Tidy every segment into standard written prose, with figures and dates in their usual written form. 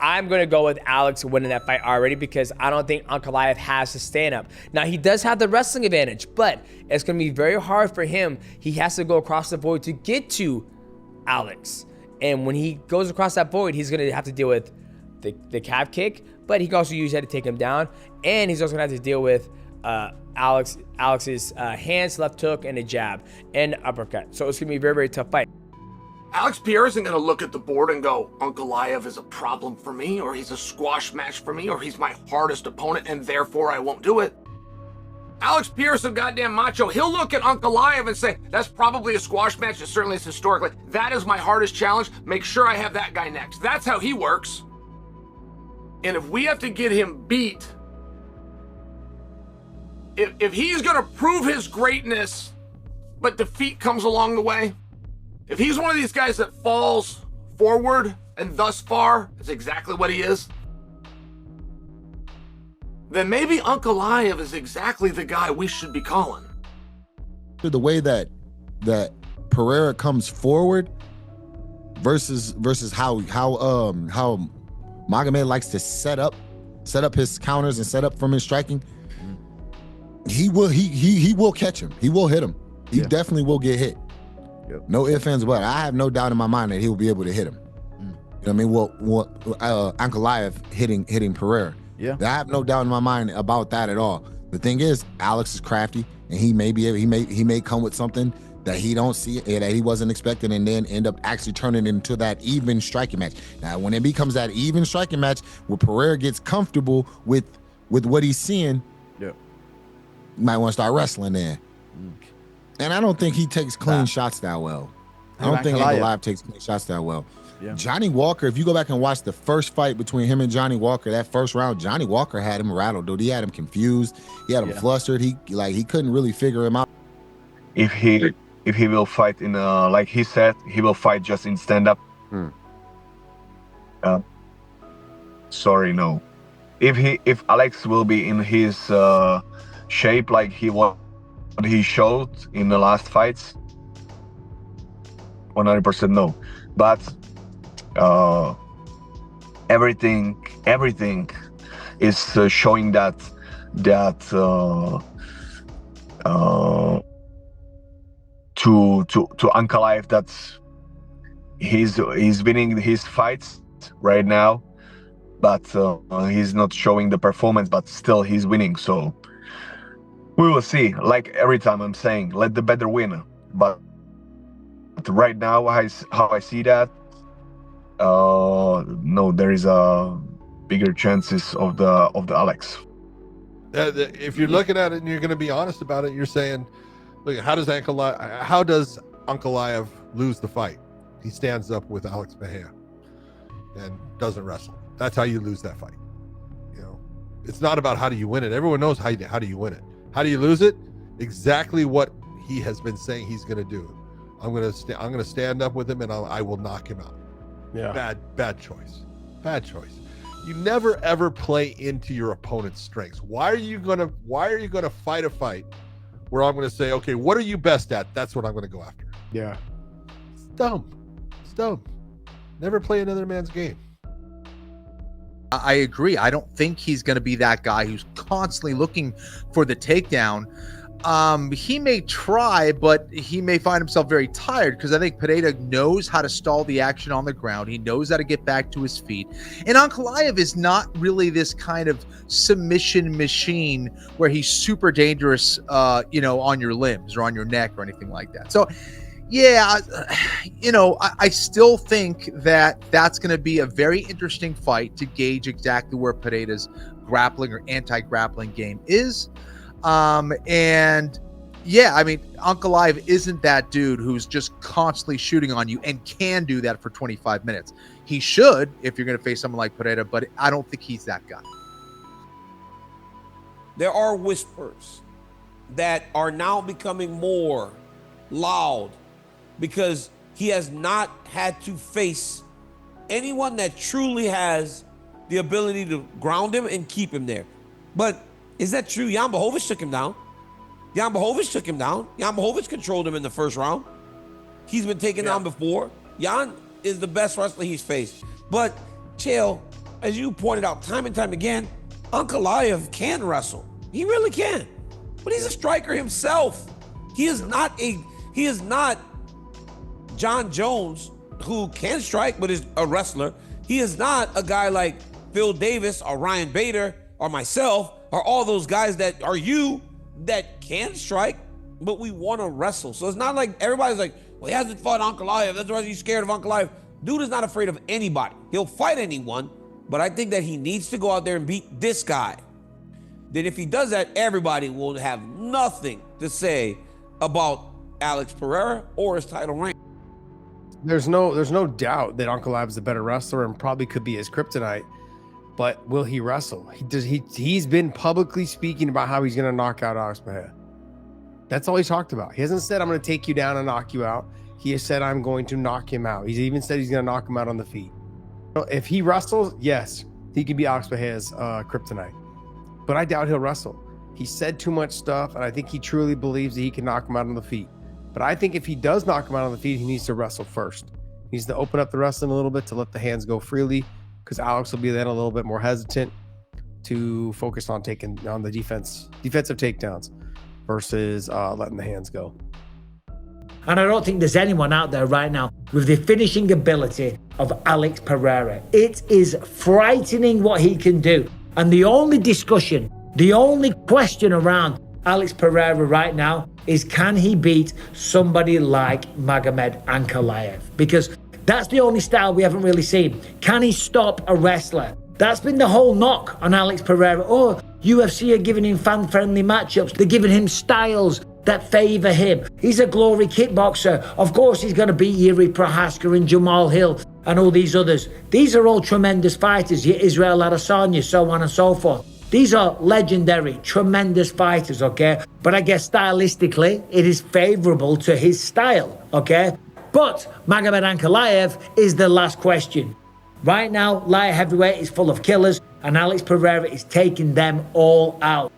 I'm going to go with Alex winning that fight already because I don't think Ankalaev has to stand up. Now, he does have the wrestling advantage, but it's going to be very hard for him. He has to go across the void to get to Alex. And when he goes across that void, he's going to have to deal with the calf kick, but he can also use that to take him down. And he's also going to have to deal with Alex's hands, left hook, and a jab and uppercut. So it's going to be a very, very tough fight. Alex Pereira isn't going to look at the board and go, Ankalaev is a problem for me, or he's a squash match for me, or he's my hardest opponent, and therefore I won't do it. Alex Pereira is so goddamn macho. He'll look at Ankalaev and say, that's probably a squash match. It certainly is historically. That is my hardest challenge. Make sure I have that guy next. That's how he works. And if we have to get him beat, if he's going to prove his greatness, but defeat comes along the way, if he's one of these guys that falls forward, and thus far is exactly what he is, then maybe Ankalaev is exactly the guy we should be calling. The way that Pereira comes forward versus how Magomed likes to set up his counters and set up from his striking, he will catch him. He will hit him. He definitely will get hit. Yep. No ifs, ands, but I have no doubt in my mind that he will be able to hit him. You know what I mean? Well, Ankalaev hitting Pereira. Yeah. I have no doubt in my mind about that at all. The thing is, Alex is crafty, and he may come with something that he don't see, that he wasn't expecting, and then end up actually turning into that even striking match. Now, when it becomes that even striking match, where Pereira gets comfortable with what he's seeing, you might want to start wrestling there. And I don't think he takes clean shots that well. I don't think Ankalaev takes clean shots that well. Yeah. Johnny Walker, if you go back and watch the first fight between him and Johnny Walker, that first round, Johnny Walker had him rattled, dude. He had him confused. He had him flustered. He couldn't really figure him out. If he will fight in like he said, he will fight just in stand up. Sorry, no. If Alex will be in his shape like he showed in the last fights, 100% no. But everything is showing that to Ankalaev that he's winning his fights right now, but he's not showing the performance, but still he's winning. So we will see. Like every time I'm saying, let the better win. But right now, how I see that, no, there is a bigger chances of the Alex. If you're looking at it and you're going to be honest about it, you're saying, look, how does Ankalaev lose the fight? He stands up with Alex Pereira and doesn't wrestle. That's how you lose that fight. You know, it's not about how do you win it. Everyone knows how do you win it. How do you lose it? Exactly what he has been saying he's going to do. I'm going to stand up with him and I will knock him out. Yeah. Bad choice. Bad choice. You never ever play into your opponent's strengths. Why are you going to fight a fight where I'm going to say, okay, what are you best at? That's what I'm going to go after. Yeah. It's dumb. It's dumb. Never play another man's game. I agree. I don't think he's going to be that guy who's constantly looking for the takedown. He may try, but he may find himself very tired because I think Pereira knows how to stall the action on the ground. He knows how to get back to his feet. And Ankalaev is not really this kind of submission machine where he's super dangerous, on your limbs or on your neck or anything like that. So, yeah, I still think that that's going to be a very interesting fight to gauge exactly where Pereira's grappling or anti-grappling game is. And yeah, I mean, Ankalaev isn't that dude who's just constantly shooting on you and can do that for 25 minutes. He should if you're going to face someone like Pereira, but I don't think he's that guy. There are whispers that are now becoming more loud because he has not had to face anyone that truly has the ability to ground him and keep him there. But is that true? Jan Blachowicz took him down. Jan Blachowicz controlled him in the first round. He's been taken down before. Jan is the best wrestler he's faced. But, Chael, as you pointed out time and time again, Ankalaev can wrestle. He really can. But he's a striker himself. He is not John Jones, who can strike but is a wrestler. He is not a guy like Phil Davis or Ryan Bader or myself or all those guys that are that can strike, but we want to wrestle. So it's not like everybody's like, well, he hasn't fought Ankalaev. That's why he's scared of Ankalaev. Dude is not afraid of anybody. He'll fight anyone, but I think that he needs to go out there and beat this guy. Then if he does that, everybody will have nothing to say about Alex Pereira or his title reign. There's no doubt that Ankalaev is a better wrestler and probably could be his kryptonite, but will he wrestle? He's been publicly speaking about how he's going to knock out Alex Pereira. That's all he talked about. He hasn't said, I'm going to take you down and knock you out. He has said, I'm going to knock him out. He's even said he's going to knock him out on the feet. If he wrestles, yes, he could be Alex Pereira's kryptonite, but I doubt he'll wrestle. He said too much stuff, and I think he truly believes that he can knock him out on the feet. But I think if he does knock him out on the feet, he needs to wrestle first. He needs to open up the wrestling a little bit to let the hands go freely, because Alex will be then a little bit more hesitant to focus on taking on the defensive takedowns versus letting the hands go. And I don't think there's anyone out there right now with the finishing ability of Alex Pereira. It is frightening what he can do. And the only discussion, the only question around Alex Pereira right now is, can he beat somebody like Magomed Ankalaev? Because that's the only style we haven't really seen. Can he stop a wrestler? That's been the whole knock on Alex Pereira. Oh, UFC are giving him fan-friendly matchups. They're giving him styles that favor him. He's a glory kickboxer. Of course, he's going to beat Yuri Prohaska and Jamal Hill and all these others. These are all tremendous fighters. Israel Adesanya, so on and so forth. These are legendary, tremendous fighters, okay? But I guess stylistically, it is favorable to his style, okay? But Magomed Ankalaev is the last question. Right now, light heavyweight is full of killers, and Alex Pereira is taking them all out.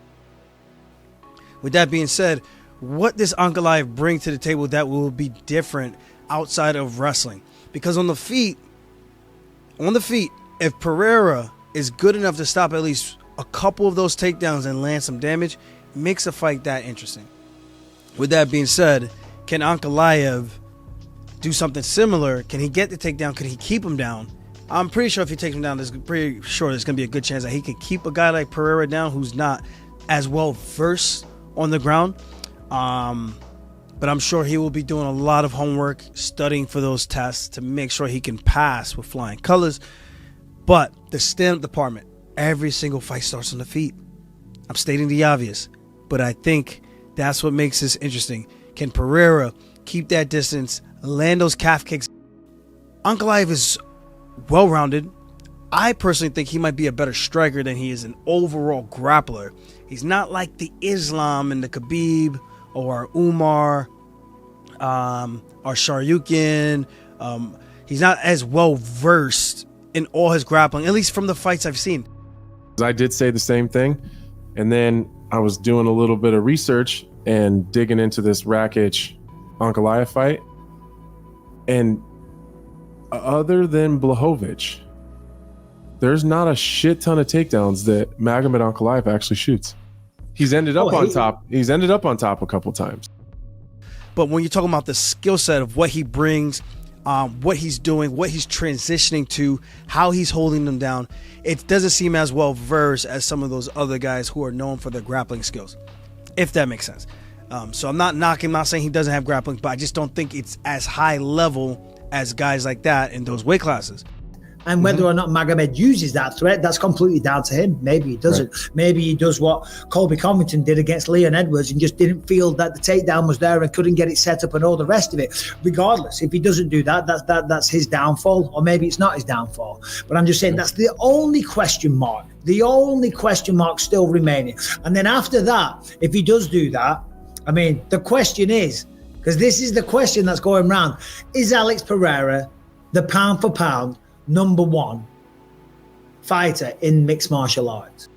With that being said, what does Ankalaev bring to the table that will be different outside of wrestling? Because on the feet, if Pereira is good enough to stop at least a couple of those takedowns and land some damage, makes a fight that interesting. With that being said, can Ankalaev do something similar? Can he get the takedown? Could he keep him down? I'm pretty sure if he takes him down, there's going to be a good chance that he could keep a guy like Pereira down who's not as well versed on the ground. But I'm sure he will be doing a lot of homework, studying for those tests to make sure he can pass with flying colors. But the stand-up department, every single fight starts on the feet. I'm stating the obvious, but I think that's what makes this interesting. Can Pereira keep that distance, land those calf kicks? Ankalaev is well-rounded. I personally think he might be a better striker than he is an overall grappler. He's not like the Islam and the Khabib or Umar or Sharyukin. He's not as well-versed in all his grappling, at least from the fights I've seen. I did say the same thing, and then I was doing a little bit of research and digging into this Rakic Ankalaev fight, and other than Blachowicz, there's not a shit ton of takedowns that Magomed Ankalaev actually shoots. He's ended up on top. He's ended up on top a couple times. But when you're talking about the skill set of what he brings, what he's doing, what he's transitioning to, how he's holding them down, it doesn't seem as well versed as some of those other guys who are known for their grappling skills, if that makes sense. So I'm not knocking, I'm not saying he doesn't have grappling, but I just don't think it's as high level as guys like that in those weight classes. And whether or not Magomed uses that threat, that's completely down to him. Maybe he doesn't. Right. Maybe he does what Colby Covington did against Leon Edwards and just didn't feel that the takedown was there and couldn't get it set up and all the rest of it. Regardless, if he doesn't do that, that's his downfall, or maybe it's not his downfall. But I'm just saying that's the only question mark. The only question mark still remaining. And then after that, if he does do that, I mean, the question is, because this is the question that's going around, is Alex Pereira the pound for pound number one fighter in mixed martial arts?